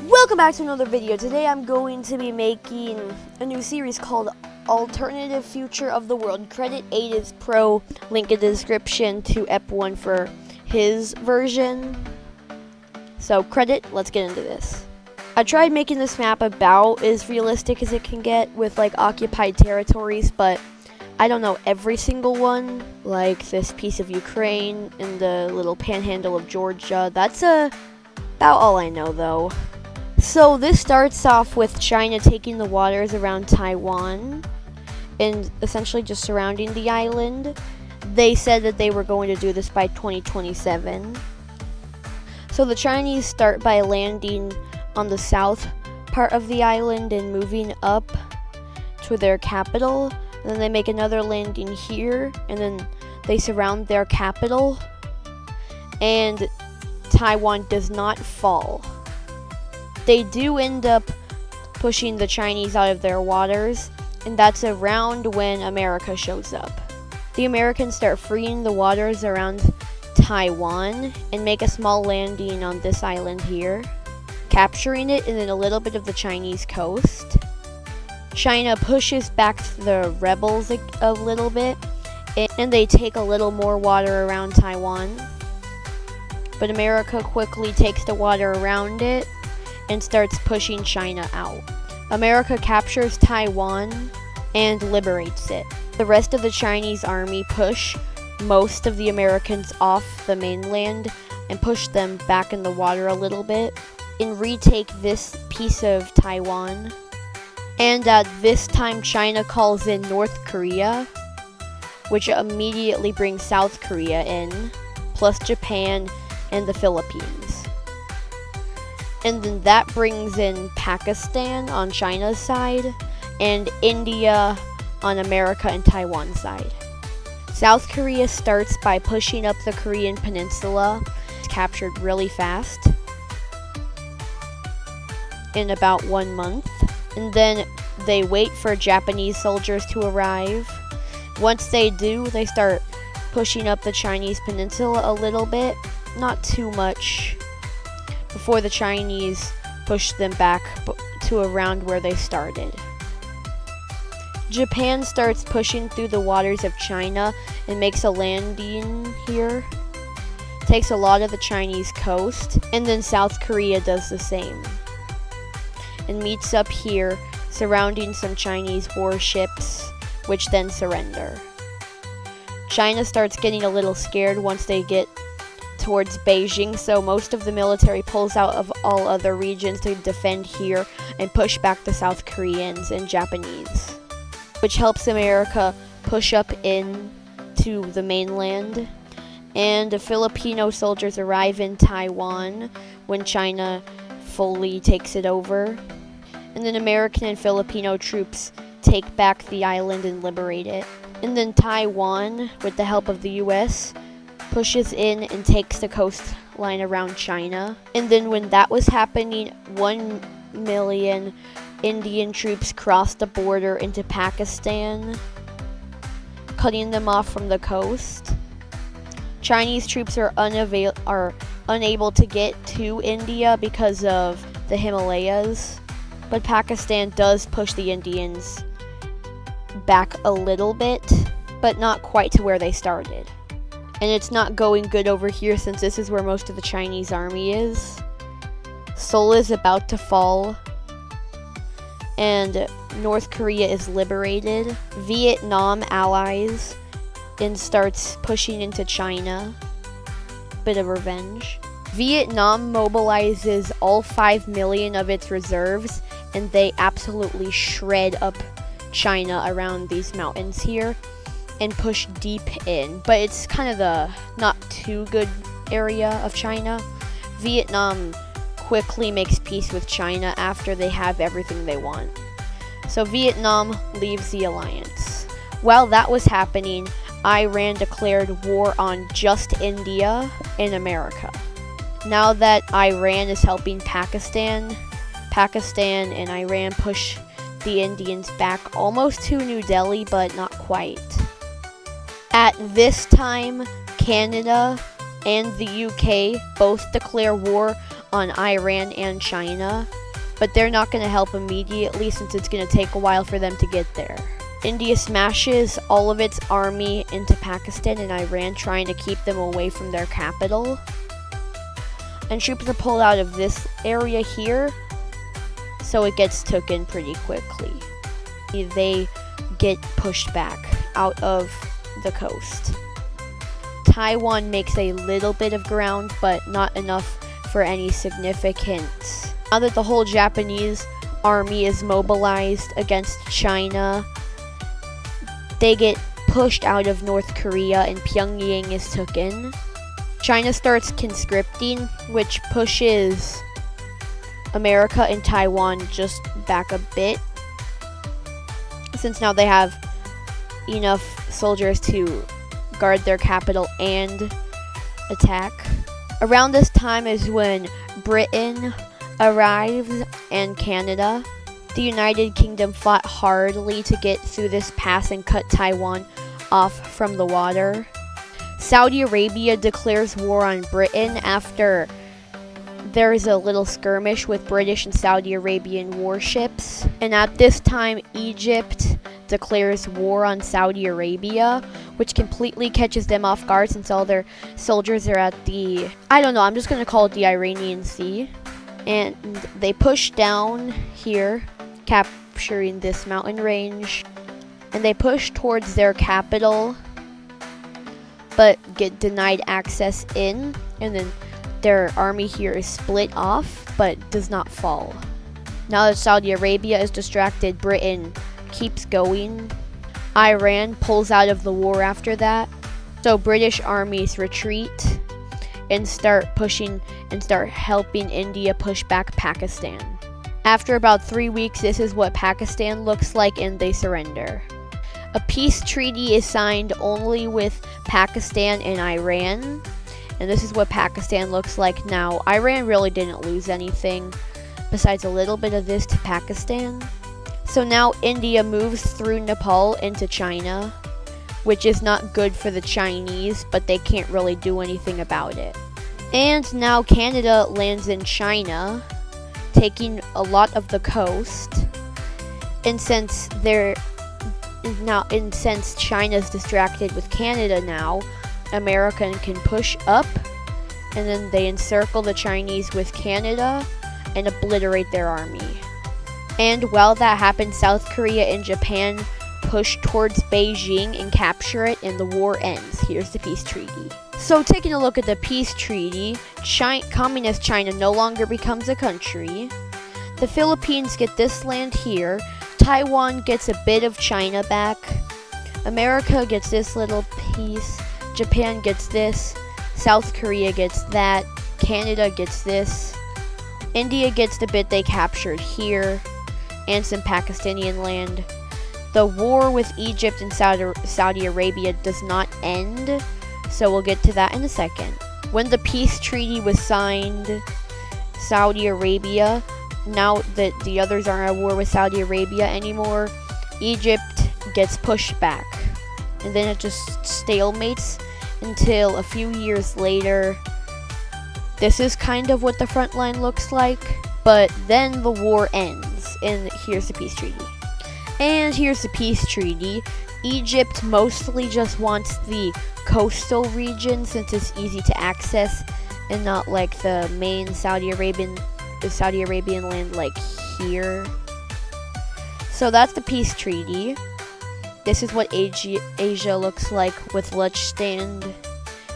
Welcome back to another video. Today I'm going to be making a new series called Alternative Future of the World. Credit adizzpro, link in the description to Ep1 for his version. So credit, let's get into this. I tried making this map about as realistic as it can get with like occupied territories, but I don't know every single one, like this piece of Ukraine and the little panhandle of Georgia. That's about all I know though. So this starts off with China taking the waters around Taiwan and essentially just surrounding the island. They said that they were going to do this by 2027. So the Chinese start by landing on the south part of the island and moving up to their capital. And then they make another landing here, and then they surround their capital. And Taiwan does not fall. They do end up pushing the Chinese out of their waters, and that's around when America shows up. The Americans start freeing the waters around Taiwan and make a small landing on this island here, capturing it and then a little bit of the Chinese coast. China pushes back the rebels a little bit, and they take a little more water around Taiwan. But America quickly takes the water around it and starts pushing China out. America captures Taiwan and liberates it. The rest of the Chinese army push most of the Americans off the mainland and push them back in the water a little bit and retake this piece of Taiwan. And at this time, China calls in North Korea, which immediately brings South Korea in, plus Japan and the Philippines. And then that brings in Pakistan on China's side, and India on America and Taiwan's side. South Korea starts by pushing up the Korean peninsula. It's captured really fast in about 1 month. And then they wait for Japanese soldiers to arrive. Once they do, they start pushing up the Chinese peninsula a little bit, not too much, before the Chinese push them back to around where they started. Japan starts pushing through the waters of China and makes a landing here. Takes a lot of the Chinese coast, and then South Korea does the same and meets up here, surrounding some Chinese warships, which then surrender. China starts getting a little scared once they get towards Beijing, so most of the military pulls out of all other regions to defend here and push back the South Koreans and Japanese, which helps America push up in to the mainland. And the Filipino soldiers arrive in Taiwan when China fully takes it over. And then American and Filipino troops take back the island and liberate it. And then Taiwan, with the help of the US, pushes in and takes the coastline around China. And then when that was happening, 1 million Indian troops crossed the border into Pakistan, cutting them off from the coast. Chinese troops are unable to get to India because of the Himalayas, but Pakistan does push the Indians back a little bit, but not quite to where they started. And it's not going good over here since this is where most of the Chinese army is. Seoul is about to fall, and North Korea is liberated. Vietnam allies and starts pushing into China. Bit of revenge. Vietnam mobilizes all 5 million of its reserves, and they absolutely shred up China around these mountains here and push deep in. But it's kind of the not too good area of China. Vietnam quickly makes peace with China after they have everything they want. So Vietnam leaves the alliance. While that was happening, Iran declared war on just India and America. Now that Iran is helping Pakistan and Iran push the Indians back almost to New Delhi, but not quite. At this time, Canada and the UK both declare war on Iran and China, but they're not going to help immediately since it's going to take a while for them to get there. India smashes all of its army into Pakistan and Iran, trying to keep them away from their capital. And troops are pulled out of this area here, so it gets taken pretty quickly. They get pushed back out of the coast. Taiwan makes a little bit of ground, but not enough for any significance. Now that the whole Japanese army is mobilized against China, they get pushed out of North Korea and Pyongyang is taken. China starts conscripting, which pushes America and Taiwan just back a bit, since now they have enough soldiers to guard their capital and attack. Around this time is when Britain arrives and Canada. The United Kingdom fought hardly to get through this pass and cut Taiwan off from the water. Saudi Arabia declares war on Britain after there is a little skirmish with British and Saudi Arabian warships. And at this time, Egypt declares war on Saudi Arabia, which completely catches them off guard since all their soldiers are at the, I'm just going to call it the Iranian Sea. And they push down here, capturing this mountain range. And they push towards their capital, but get denied access in. And then their army here is split off, but does not fall. Now that Saudi Arabia is distracted, Britain keeps going. Iran pulls out of the war after that. So British armies retreat and start pushing and start helping India push back Pakistan. After about 3 weeks, this is what Pakistan looks like, and they surrender. A peace treaty is signed only with Pakistan and Iran. And this is what Pakistan looks like now. Iran really didn't lose anything besides a little bit of this to Pakistan. So now India moves through Nepal into China, which is not good for the Chinese, but they can't really do anything about it. And now Canada lands in China, taking a lot of the coast. And since China's distracted with Canada now, America can push up, and then they encircle the Chinese with Canada and obliterate their army. And while that happens, South Korea and Japan push towards Beijing and capture it, and the war ends. Here's the peace treaty. So taking a look at the peace treaty, Communist China no longer becomes a country. The Philippines get this land here. Taiwan gets a bit of China back. America gets this little piece. Japan gets this, South Korea gets that, Canada gets this, India gets the bit they captured here, and some Pakistani land. The war with Egypt and Saudi Arabia does not end, so we'll get to that in a second. When the peace treaty was signed, Saudi Arabia, now that the others aren't at war with Saudi Arabia anymore, Egypt gets pushed back. And then it just stalemates until a few years later. This is kind of what the front line looks like, but then the war ends, and here's the peace treaty. And here's the peace treaty. Egypt mostly just wants the coastal region since it's easy to access and not like the main Saudi Arabian land like here. So that's the peace treaty. This is what Asia looks like with Liechtenstein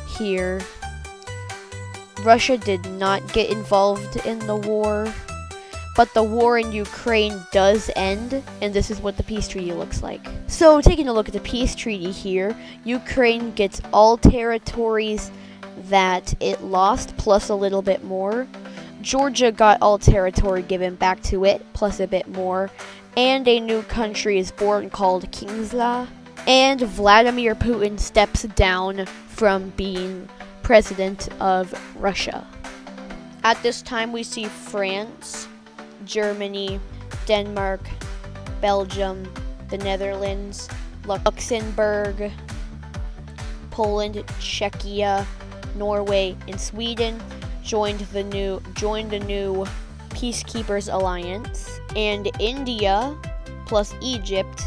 here. Russia did not get involved in the war, but the war in Ukraine does end, and this is what the peace treaty looks like. So taking a look at the peace treaty here, Ukraine gets all territories that it lost plus a little bit more. Georgia got all territory given back to it plus a bit more. And a new country is born called Kingla. And Vladimir Putin steps down from being president of Russia. At this time, we see France, Germany, Denmark, Belgium, the Netherlands, Luxembourg, Poland, Czechia, Norway, and Sweden joined the new Peacekeepers Alliance, and India plus Egypt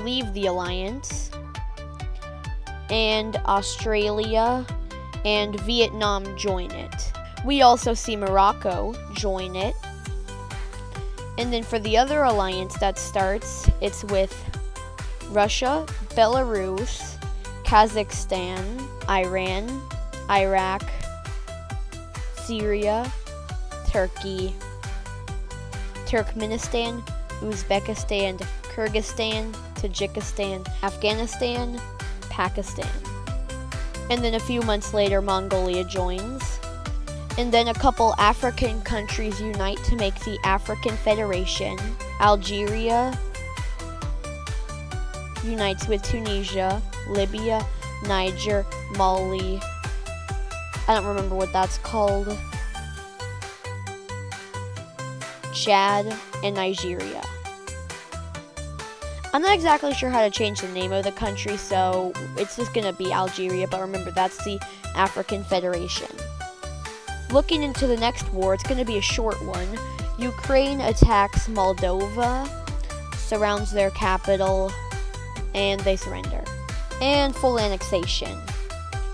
leave the alliance, and Australia and Vietnam join it. We also see Morocco join it. And then for the other alliance that starts, it's with Russia, Belarus, Kazakhstan, Iran, Iraq, Syria, Turkey, Turkmenistan, Uzbekistan, Kyrgyzstan, Tajikistan, Afghanistan, Pakistan. And then a few months later, Mongolia joins. And then a couple African countries unite to make the African Federation. Algeria unites with Tunisia, Libya, Niger, Mali. I don't remember what that's called. Chad, and Nigeria. I'm not exactly sure how to change the name of the country, so it's just gonna be Algeria, but remember, that's the African Federation. Looking into the next war, it's gonna be a short one. Ukraine attacks Moldova, surrounds their capital, and they surrender. And full annexation.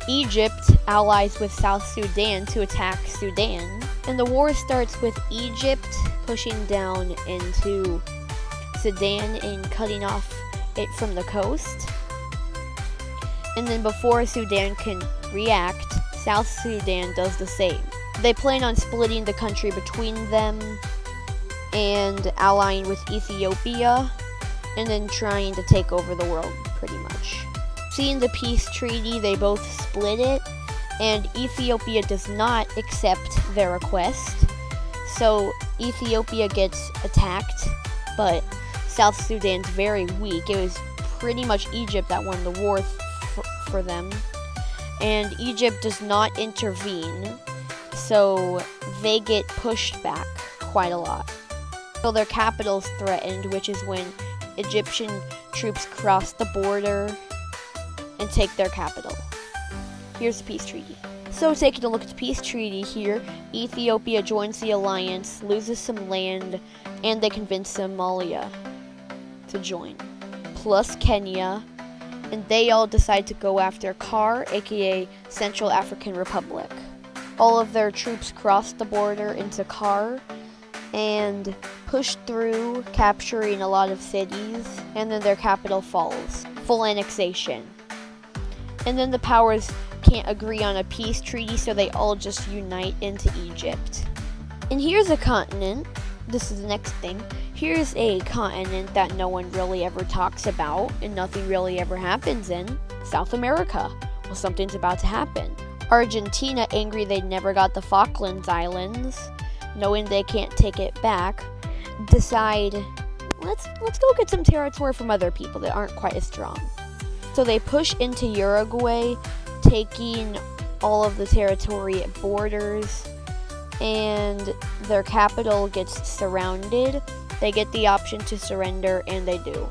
Egypt allies with South Sudan to attack Sudan, and the war starts with Egypt pushing down into Sudan and cutting off it from the coast. And then before Sudan can react, South Sudan does the same. They plan on splitting the country between them and allying with Ethiopia, and then trying to take over the world, pretty much. Seeing the peace treaty, they both split it, and Ethiopia does not accept their request. So Ethiopia gets attacked, but South Sudan's very weak. It was pretty much Egypt that won the war for them. And Egypt does not intervene, so they get pushed back quite a lot. So their capital's threatened, which is when Egyptian troops cross the border and take their capital. Here's the peace treaty. So taking a look at the peace treaty here, Ethiopia joins the alliance, loses some land, and they convince Somalia to join, plus Kenya, and they all decide to go after CAR, aka Central African Republic. All of their troops cross the border into CAR and push through, capturing a lot of cities, and then their capital falls. Full annexation. And then the powers can't agree on a peace treaty, so they all just unite into Egypt. And here's a continent. This is the next thing. Here's a continent that no one really ever talks about and nothing really ever happens in. South America. Well, something's about to happen. Argentina, angry they never got the Falklands Islands, knowing they can't take it back, decide, let's go get some territory from other people that aren't quite as strong. So they push into Uruguay, taking all of the territory at borders, and their capital gets surrounded. They get the option to surrender, and they do.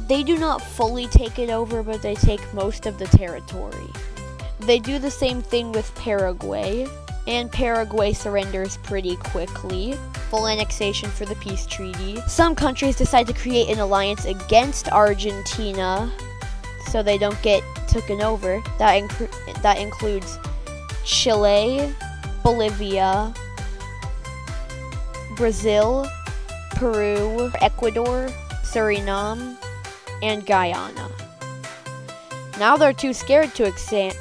They do not fully take it over, but they take most of the territory. They do the same thing with Paraguay, and Paraguay surrenders pretty quickly. Full annexation for the peace treaty. Some countries decide to create an alliance against Argentina so they don't get taken over. That includes Chile, Bolivia, Brazil, Peru, Ecuador, Suriname, and Guyana. Now they're too scared to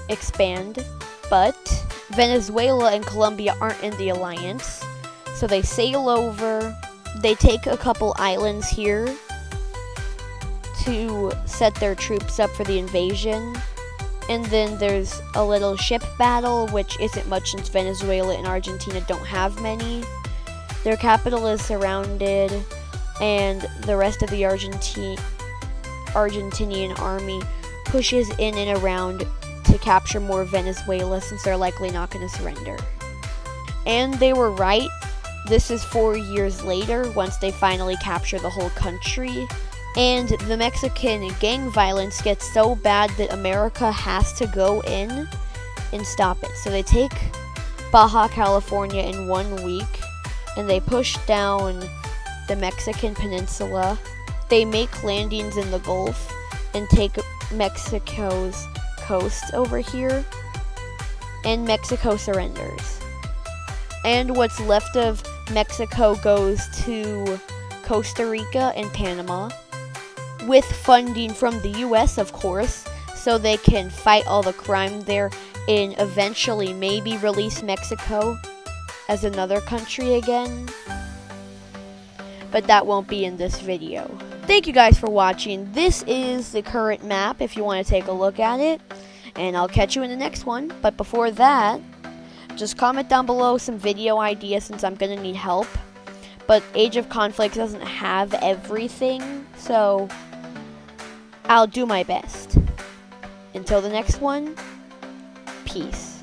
expand, but Venezuela and Colombia aren't in the alliance, so they sail over. They take a couple islands here to set their troops up for the invasion. And then there's a little ship battle, which isn't much since Venezuela and Argentina don't have many. Their capital is surrounded, and the rest of the Argentinian army pushes in and around to capture more Venezuela, since they're likely not going to surrender. And they were right. This is 4 years later, once they finally capture the whole country. And the Mexican gang violence gets so bad that America has to go in and stop it. So they take Baja California in 1 week, and they push down the Mexican peninsula. They make landings in the Gulf and take Mexico's coast over here, and Mexico surrenders. And what's left of Mexico goes to Costa Rica and Panama, with funding from the US, of course, so they can fight all the crime there and eventually maybe release Mexico as another country again. But that won't be in this video. Thank you guys for watching. This is the current map if you want to take a look at it, and I'll catch you in the next one. But before that, just comment down below some video ideas since I'm gonna need help. But Age of Conflict doesn't have everything, so I'll do my best. Until the next one, peace.